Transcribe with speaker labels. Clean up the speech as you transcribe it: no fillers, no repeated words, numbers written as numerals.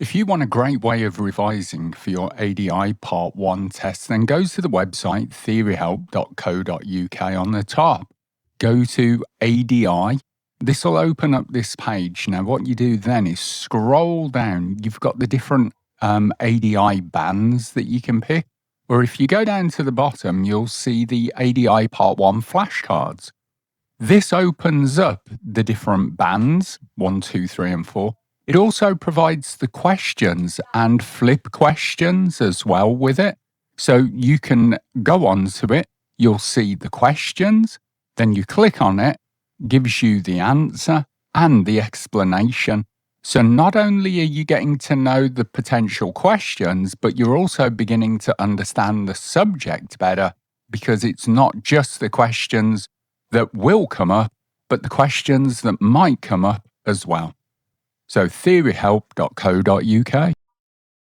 Speaker 1: If you want a great way of revising for your ADI Part 1 test, then go to the website theoryhelp.co.uk on the top. Go to ADI. This will open up this page. Now, what you do then is scroll down. You've got the different ADI bands that you can pick. Or if you go down to the bottom, you'll see the ADI Part 1 flashcards. This opens up the different bands, 1, 2, 3, and 4. It also provides the questions and flip questions as well with it. So you can go on to it, you'll see the questions, then you click on it, gives you the answer and the explanation. So not only are you getting to know the potential questions, but you're also beginning to understand the subject better, because it's not just the questions that will come up, but the questions that might come up as well. So theoryhelp.co.uk.